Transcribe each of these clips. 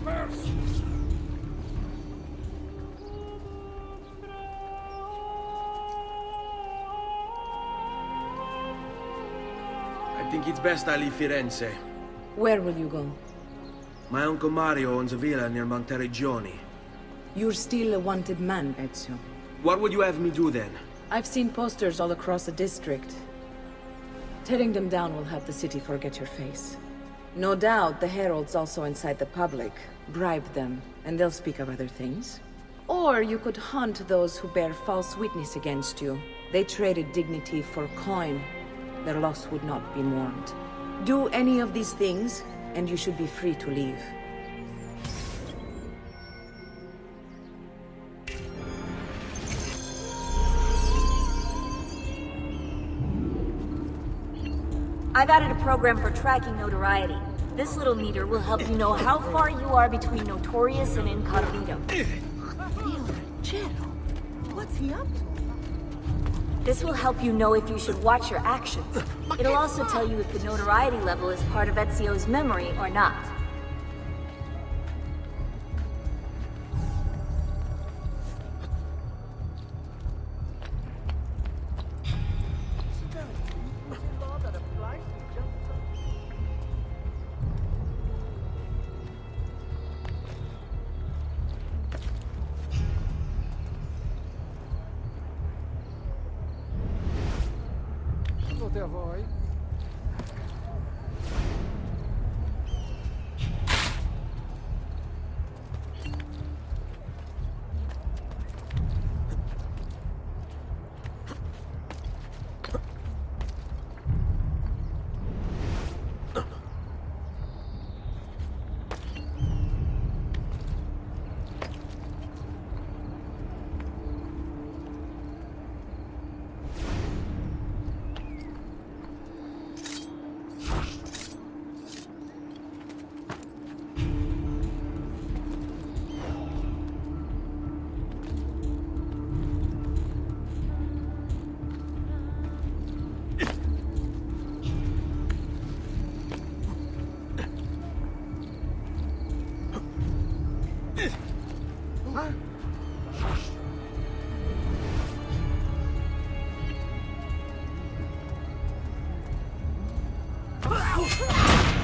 I think it's best I leave Firenze. Where will you go? My uncle Mario owns a villa near Monteriggioni. You're still a wanted man, Ezio. What would you have me do then? I've seen posters all across the district. Tearing them down will help the city forget your face. No doubt the heralds also incite the public. Bribe them, and they'll speak of other things. Or you could hunt those who bear false witness against you. They traded dignity for coin. Their loss would not be mourned. Do any of these things, and you should be free to leave. I've added a program for tracking notoriety. This little meter will help you know how far you are between Notorious and Incognito. What's he up to? This will help you know if you should watch your actions. It'll also tell you if the notoriety level is part of Ezio's memory or not. A voi.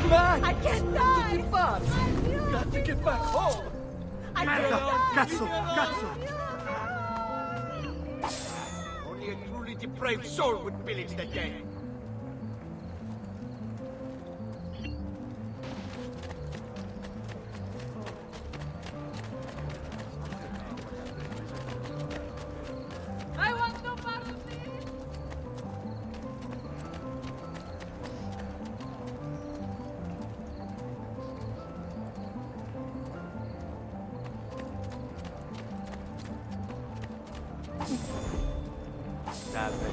Man! I can't die! Got to get back home! Cazzo! Cazzo! Only a truly depraved soul would pillage the dead. I want no part of this! Salve.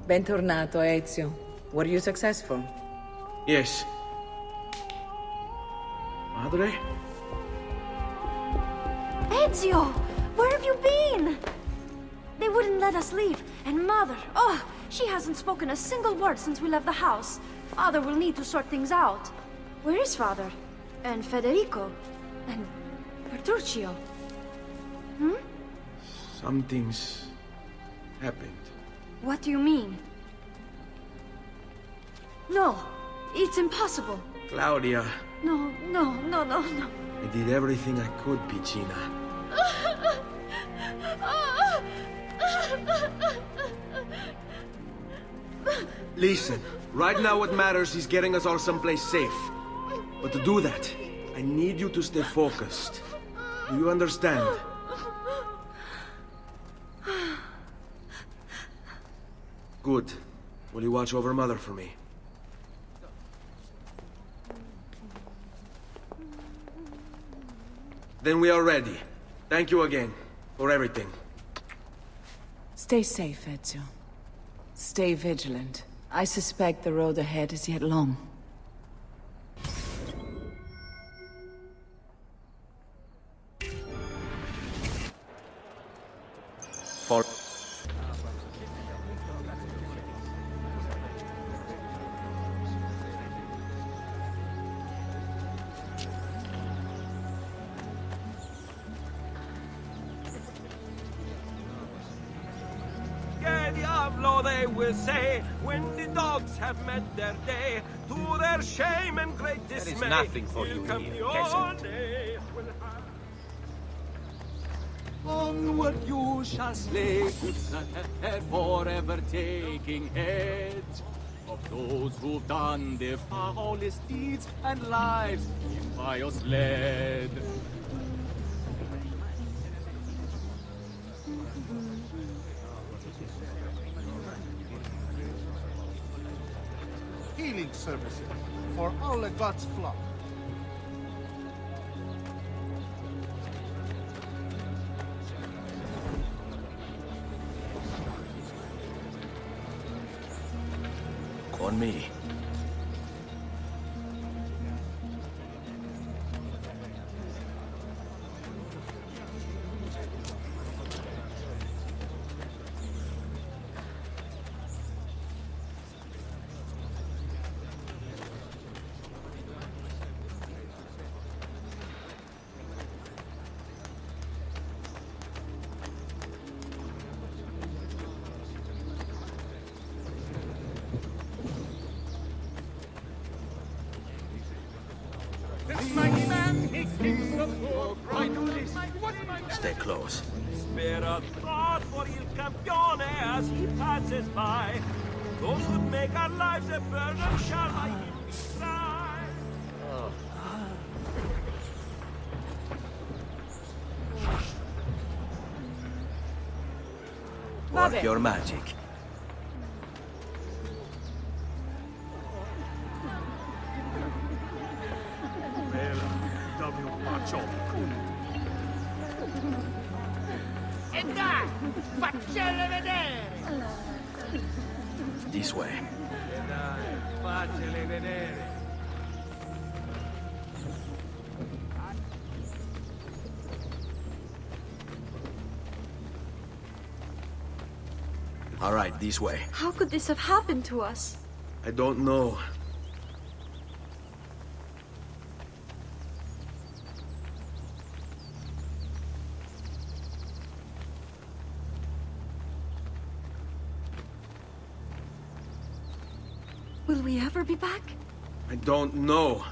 Bentornato, Ezio. Were you successful? Yes. Madre? Ezio! Where have you been? They wouldn't let us leave. And Mother, oh, she hasn't spoken a single word since we left the house. Father will need to sort things out. Where is Father? And Federico? And Petruccio? Hmm? Something's happened. What do you mean? No, it's impossible. Claudia, No. I did everything I could, Piccina. Listen, right now what matters is getting us all someplace safe. But to do that, I need you to stay focused. Do you understand? Good. Will you watch over Mother for me? Then we are ready. Thank you again for everything. Stay safe, Ezio. Stay vigilant. I suspect the road ahead is yet long. Pavlo, they will say, when the dogs have met their day, to their shame and great dismay. There is nothing for you here, peasant. Onward you shall slay, good head forever taking heads of those who've done their foulest deeds and lives impious led. Healing services for all the gods' flock. On me. Stay close. Spare a thought for Il Campione as he passes by. Those who make our lives a burden shall by him be tried. Work your magic. E dai, faccele vedere! This way. E dai, faccele vedere! All right, this way. How could this have happened to us? I don't know. Will we ever be back? I don't know.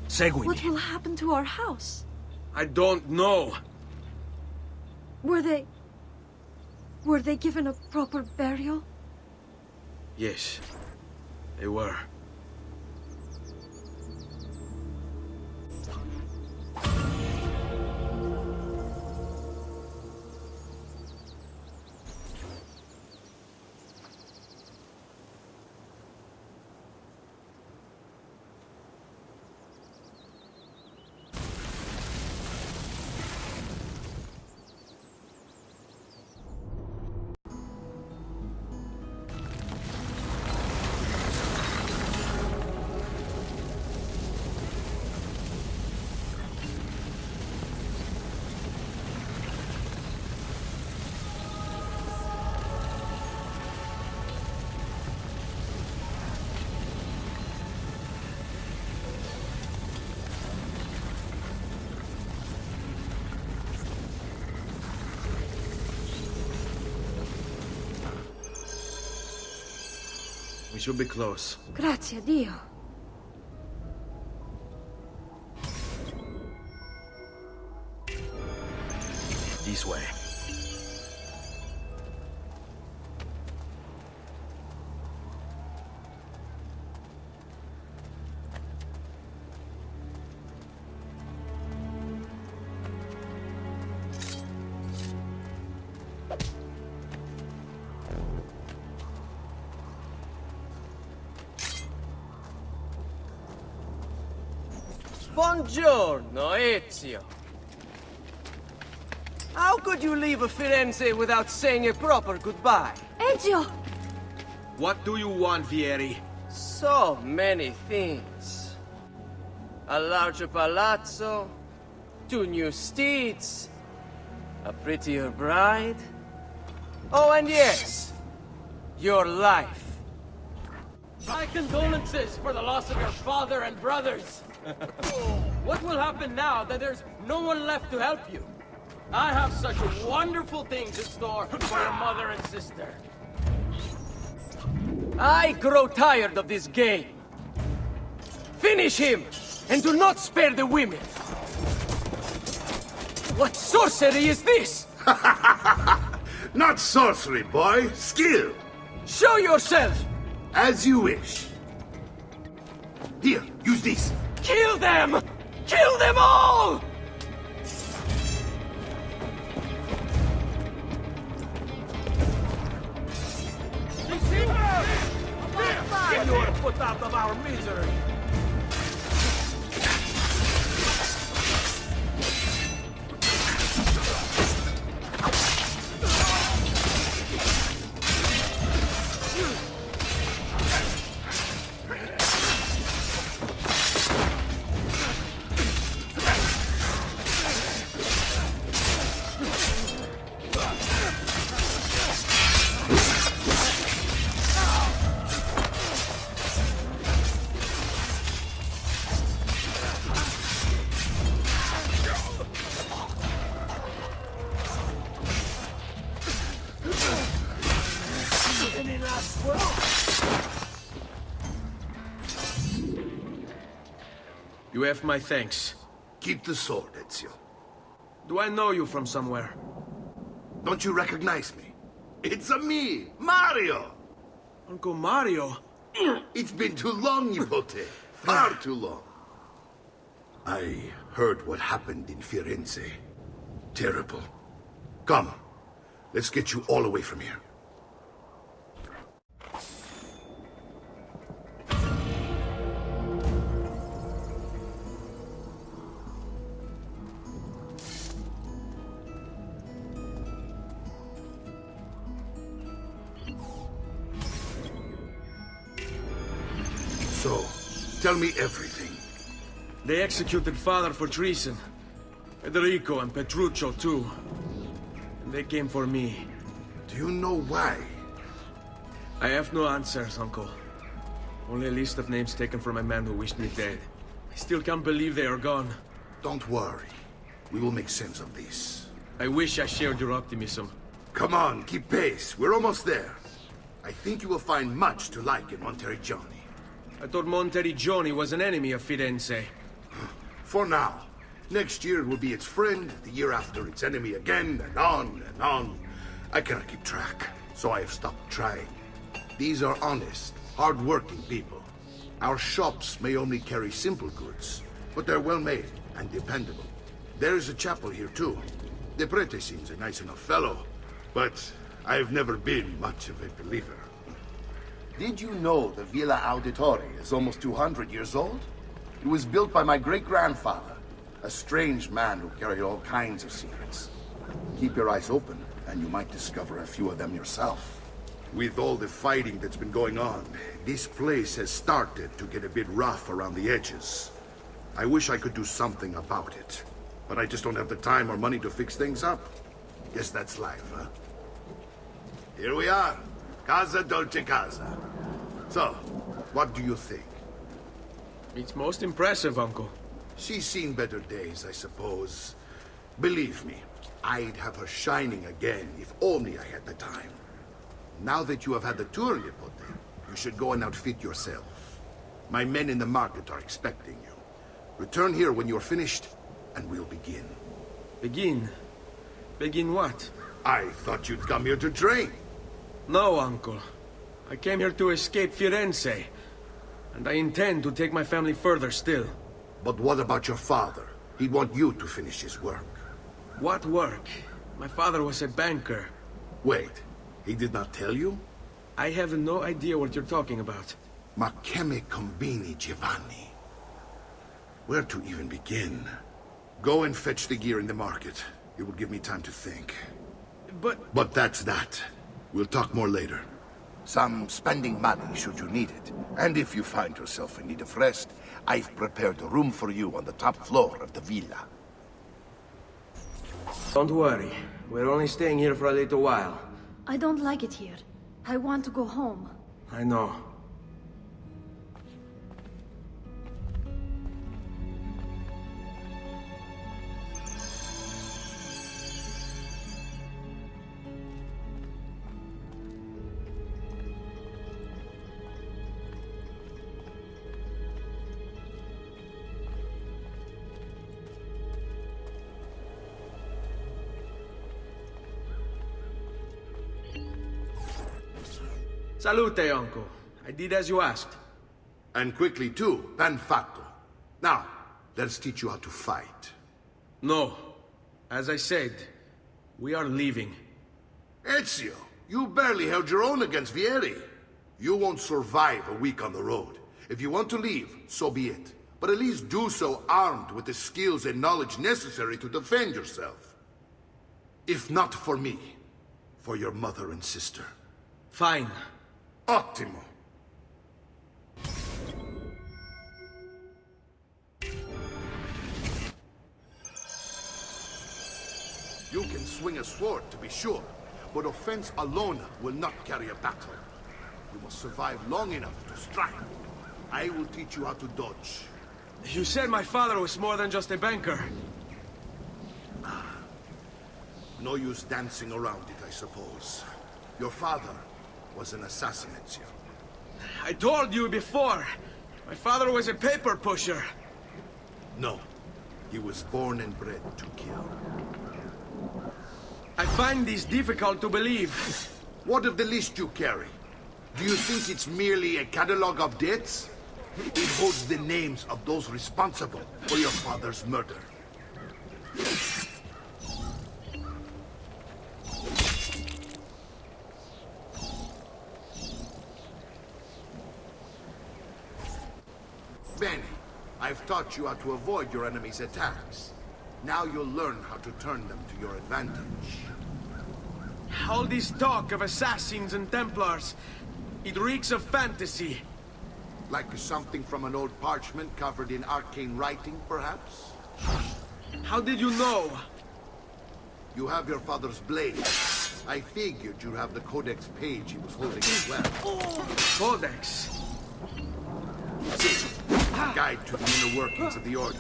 Seguimi. What will happen to our house? I don't know. Were they given a proper burial? Yes, they were. We should be close. Grazie a Dio. This way. Buongiorno, Ezio. How could you leave a Firenze without saying a proper goodbye? Ezio! What do you want, Vieri? So many things. A larger palazzo, 2 new steeds, a prettier bride. Oh, and yes, your life. My condolences for the loss of your father and brothers. What will happen now that there's no one left to help you? I have such wonderful things in store for your mother and sister. I grow tired of this game. Finish him, and do not spare the women. What sorcery is this? Not sorcery, boy. Skill. Show yourself! As you wish. Here, use this. Kill them! Kill them all! You are put out of our misery. You have my thanks. Keep the sword, Ezio. Do I know you from somewhere? Don't you recognize me? It's a me, Mario! Uncle Mario? It's been too long, Nipote. Far too long. I heard what happened in Firenze. Terrible. Come, let's get you all away from here. So, tell me everything. They executed father for treason. Federico and Petruccio too. And they came for me. Do you know why? I have no answers, Uncle. Only a list of names taken from a man who wished me dead. I still can't believe they are gone. Don't worry. We will make sense of this. I wish I shared your optimism. Come on, keep pace. We're almost there. I think you will find much to like in Monteriggioni. I thought Monteriggioni was an enemy of Firenze. For now. Next year it will be its friend, the year after its enemy again, and on and on. I cannot keep track, so I have stopped trying. These are honest, hard-working people. Our shops may only carry simple goods, but they're well-made and dependable. There is a chapel here, too. The prete seems a nice enough fellow, but I've never been much of a believer. Did you know the Villa Auditore is almost 200 years old? It was built by my great-grandfather, a strange man who carried all kinds of secrets. Keep your eyes open, and you might discover a few of them yourself. With all the fighting that's been going on, this place has started to get a bit rough around the edges. I wish I could do something about it, but I just don't have the time or money to fix things up. Guess that's life, huh? Here we are. Casa Dolce Casa. So, what do you think? It's most impressive, Uncle. She's seen better days, I suppose. Believe me, I'd have her shining again if only I had the time. Now that you have had the tour, Nipote, you should go and outfit yourself. My men in the market are expecting you. Return here when you're finished, and we'll begin. Begin? Begin what? I thought you'd come here to train. No, Uncle. I came here to escape Firenze. And I intend to take my family further still. But what about your father? He'd want you to finish his work. What work? My father was a banker. Wait, he did not tell you? I have no idea what you're talking about. Ma che me combini, Giovanni? Where to even begin? Go and fetch the gear in the market. It will give me time to think. But But that's that. We'll talk more later. Some spending money should you need it. And if you find yourself in need of rest, I've prepared a room for you on the top floor of the villa. Don't worry. We're only staying here for a little while. I don't like it here. I want to go home. I know. Salute, uncle. I did as you asked. And quickly too, ben fatto. Now, let's teach you how to fight. No. As I said, we are leaving. Ezio, you barely held your own against Vieri. You won't survive a week on the road. If you want to leave, so be it. But at least do so armed with the skills and knowledge necessary to defend yourself. If not for me, for your mother and sister. Fine. Ottimo. You can swing a sword, to be sure, but offense alone will not carry a battle. You must survive long enough to strike. I will teach you how to dodge. You said my father was more than just a banker. No use dancing around it, I suppose. Your father was an assassin, Ezio. I told you before. My father was a paper pusher. No. He was born and bred to kill. I find this difficult to believe. What of the list you carry? Do you think it's merely a catalog of debts? It holds the names of those responsible for your father's murder. Bene, I've taught you how to avoid your enemy's attacks. Now you'll learn how to turn them to your advantage. All this talk of assassins and Templars, it reeks of fantasy. Like something from an old parchment covered in arcane writing, perhaps? How did you know? You have your father's blade. I figured you'd have the Codex page he was holding as well. Codex? See, a guide to the inner workings of the Order.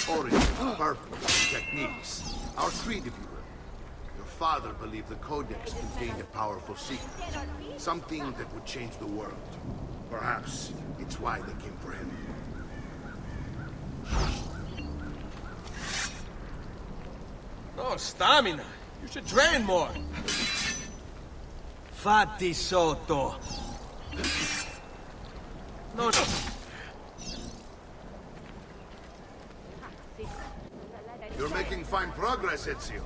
Origin, purpose, and techniques. Our creed, if you will. Your father believed the Codex contained a powerful secret. Something that would change the world. Perhaps it's why they came for him. No stamina. You should train more. Fatti sotto. No. You're making fine progress, Ezio.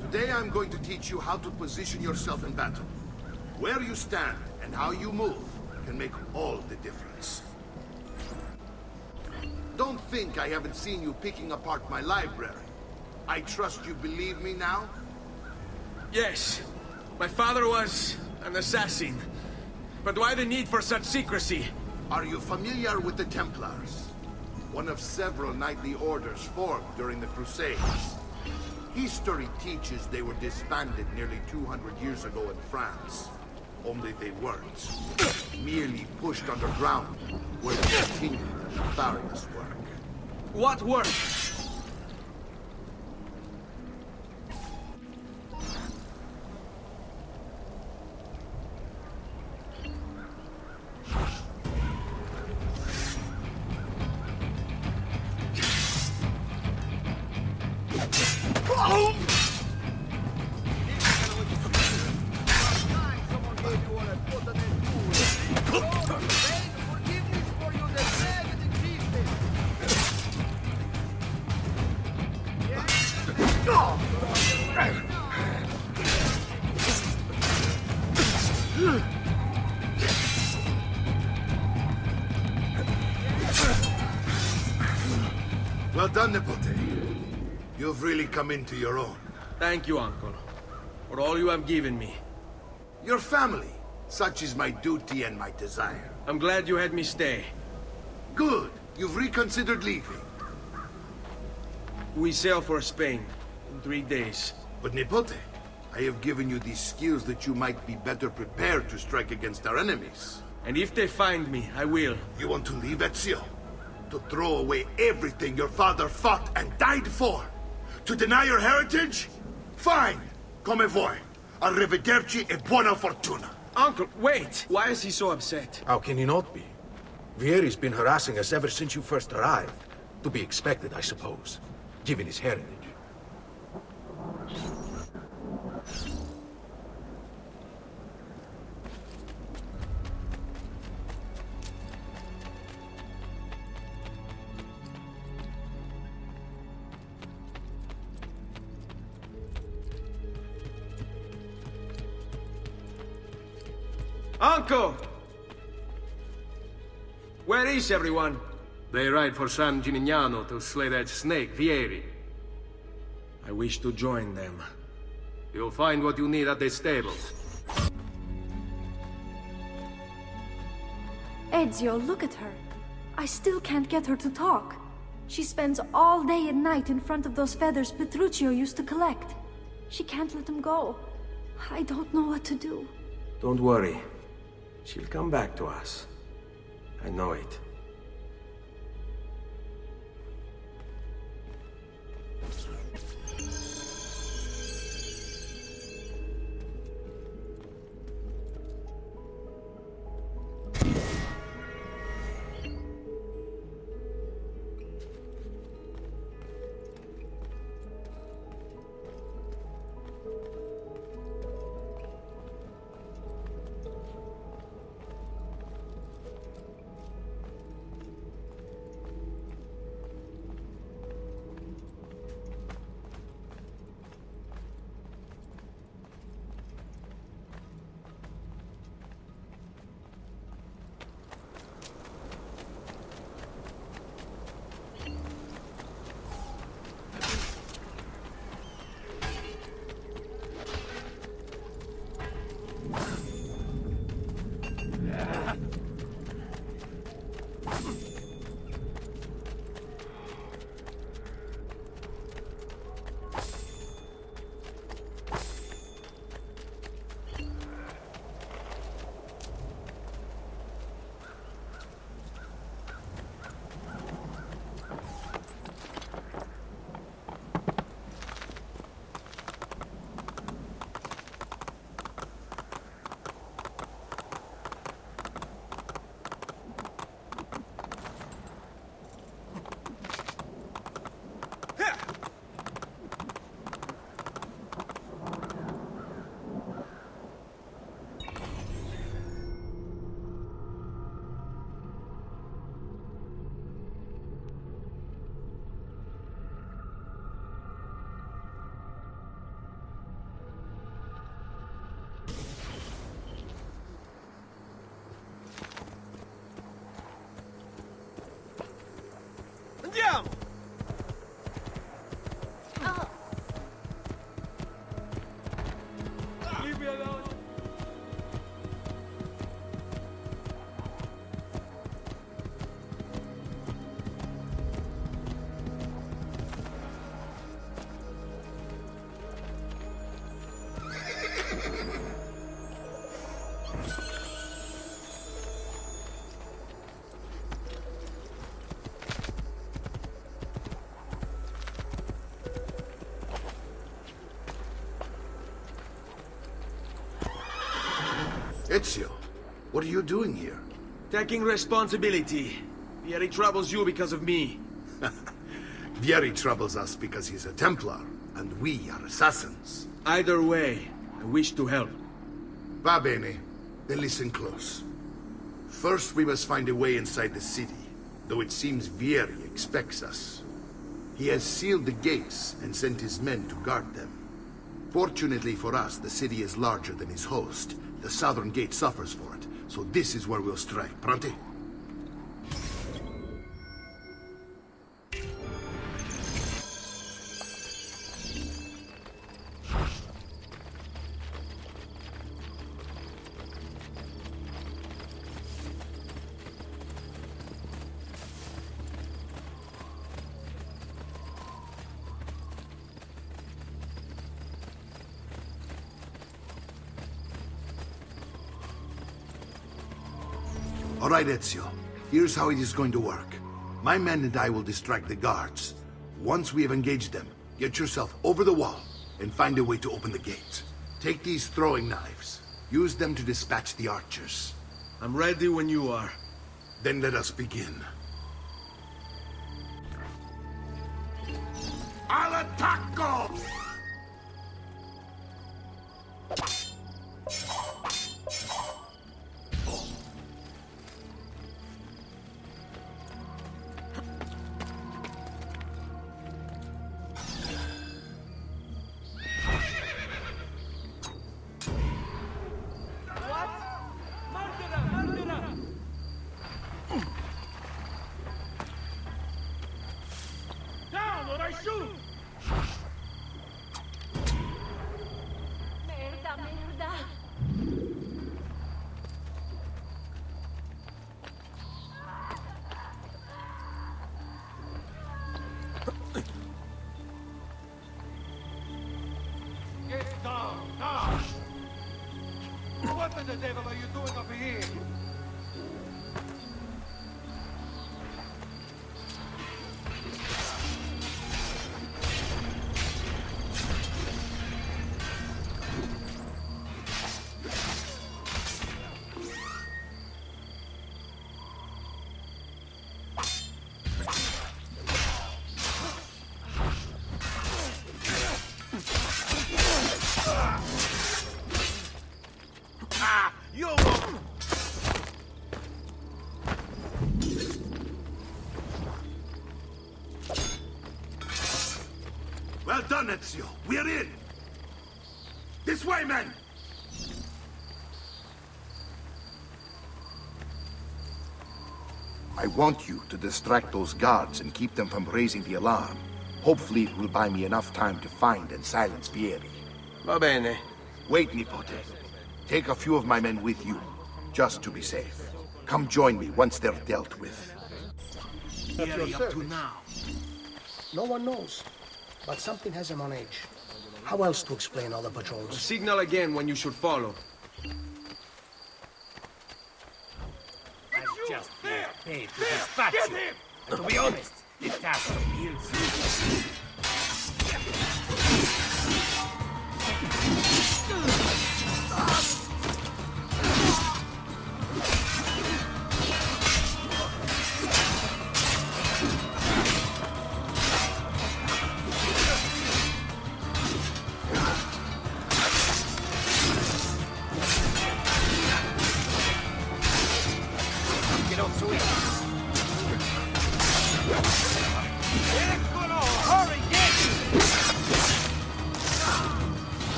Today I'm going to teach you how to position yourself in battle. Where you stand and how you move can make all the difference. Don't think I haven't seen you picking apart my library. I trust you believe me now? Yes. My father was an assassin. But why the need for such secrecy? Are you familiar with the Templars? One of several knightly orders formed during the Crusades. History teaches they were disbanded nearly 200 years ago in France. Only they weren't. Merely pushed underground, where they continued their nefarious work. What work? Well done, Nipote. You've really come into your own. Thank you, Uncle, for all you have given me. Your family. Such is my duty and my desire. I'm glad you had me stay. Good. You've reconsidered leaving. We sail for Spain in 3 days. But Nipote, I have given you these skills that you might be better prepared to strike against our enemies. And if they find me, I will. You want to leave Ezio? To throw away everything your father fought and died for? To deny your heritage? Fine. Come vuoi. Arrivederci e buona fortuna. Uncle, wait! Why is he so upset? How can he not be? Vieri's been harassing us ever since you first arrived. To be expected, I suppose, given his heritage. Uncle! Where is everyone? They ride for San Gimignano to slay that snake, Vieri. I wish to join them. You'll find what you need at the stables. Ezio, look at her. I still can't get her to talk. She spends all day and night in front of those feathers Petruchio used to collect. She can't let them go. I don't know what to do. Don't worry. She'll come back to us. I know it. Andiamo! Leave me alone. Ezio, what are you doing here? Taking responsibility. Vieri troubles you because of me. Vieri troubles us because he's a Templar, and we are assassins. Either way, I wish to help. Va bene. Then listen close. First, we must find a way inside the city, though it seems Vieri expects us. He has sealed the gates and sent his men to guard them. Fortunately for us, the city is larger than his host. The southern gate suffers for it, so this is where we'll strike. Pronti? All right, Ezio. Here's how it is going to work. My men and I will distract the guards. Once we have engaged them, get yourself over the wall and find a way to open the gate. Take these throwing knives. Use them to dispatch the archers. I'm ready when you are. Then let us begin. Al attacco! Down or I shoot! Merda, merda. Get down, now! What the devil are you doing up here? You Well done, Ezio. We're in. This way, men! I want you to distract those guards and keep them from raising the alarm. Hopefully it will buy me enough time to find and silence Vieri. Va bene. Wait, Nipote. Take a few of my men with you, just to be safe. Come join me once they're dealt with. At your Up to service. now. No one knows, but something has him on edge. How else to explain all the patrols? Signal again when you should follow. just paid to dispatch you. And to be honest, the task appeals.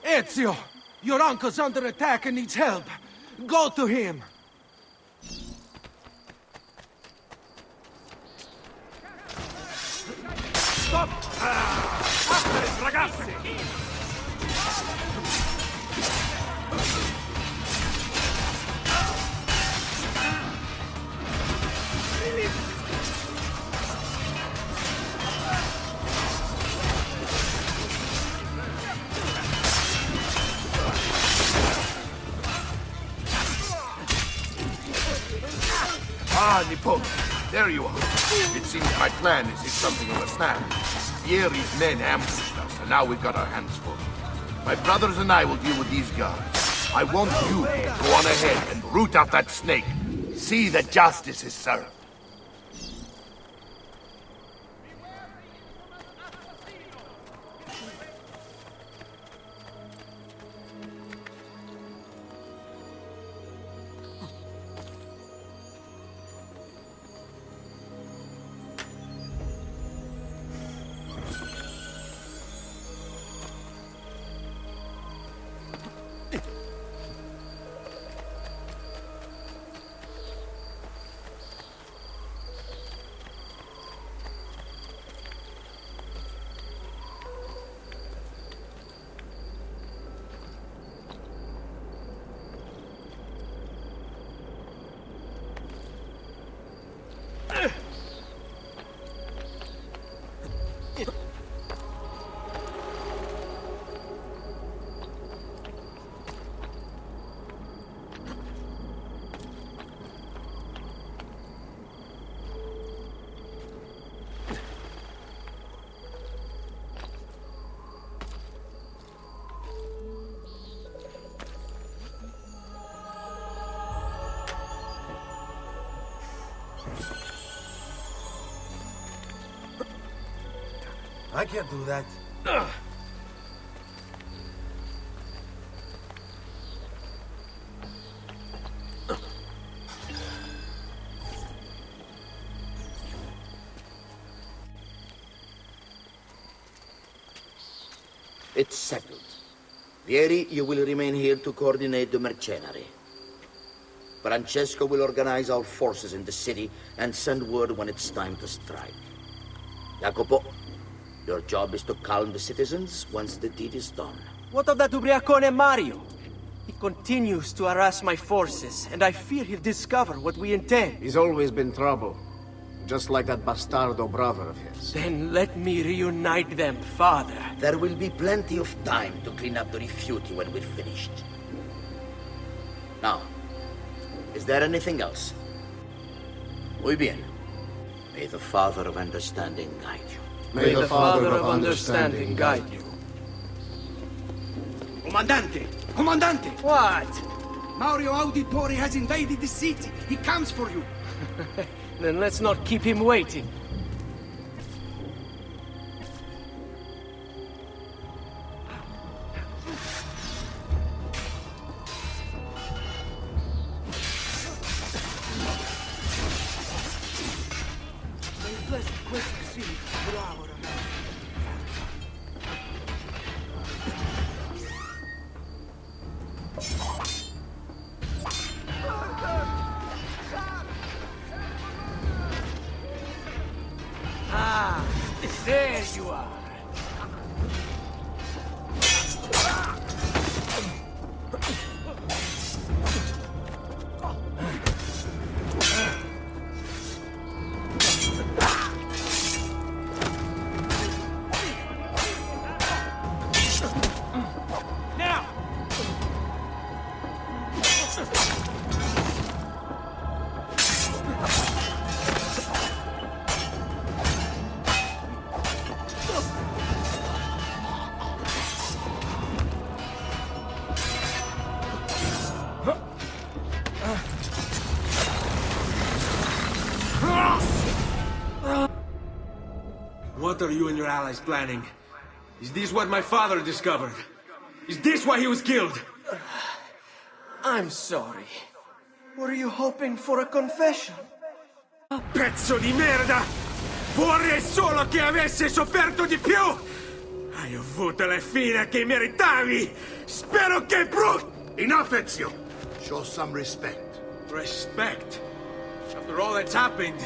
Ezio! Your uncle's under attack and needs help. Go to him! Stop! After ragazzi! Ah, Nipote, there you are. It seems my plan is hit something of a snag. Vieri's men ambushed us, and now we've got our hands full. My brothers and I will deal with these guards. I want you to go on ahead and root out that snake. See that justice is served. I can't do that. It's settled. Vieri, you will remain here to coordinate the mercenary. Francesco will organize our forces in the city and send word when it's time to strike. Jacopo, your job is to calm the citizens once the deed is done. What of that Ubriacone Mario? He continues to harass my forces, and I fear he'll discover what we intend. He's always been trouble. Just like that bastardo brother of his. Then let me reunite them, father. There will be plenty of time to clean up the Rifiuti when we're finished. Now, is there anything else? Muy bien. May the Father of Understanding guide you. May the Father of Understanding guide you. Comandante! Comandante! What? Mario Auditore has invaded the city. He comes for you. Then let's not keep him waiting. Ah, there you are. What are you and your allies planning? Is this what my father discovered? Is this why he was killed? I'm sorry. Were you hoping for a confession? Pezzo di merda! Vorrei solo che avesse sofferto di più! Hai avuto la fine che meritavi! Spero che Enough, Ezio! Show some respect. Respect? After all that's happened,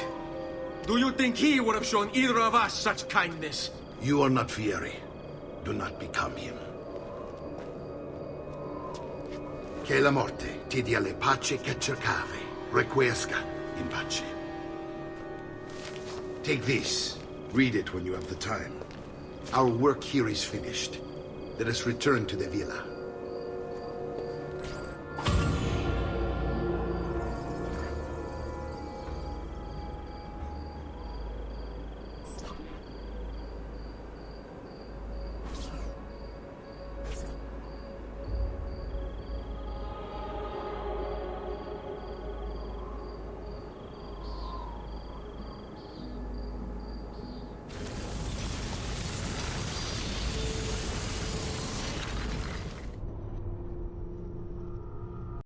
do you think he would have shown either of us such kindness? You are not Vieri. Do not become him. Che la morte ti dia le pace che cercavi. Requiesca in pace. Take this. Read it when you have the time. Our work here is finished. Let us return to the villa.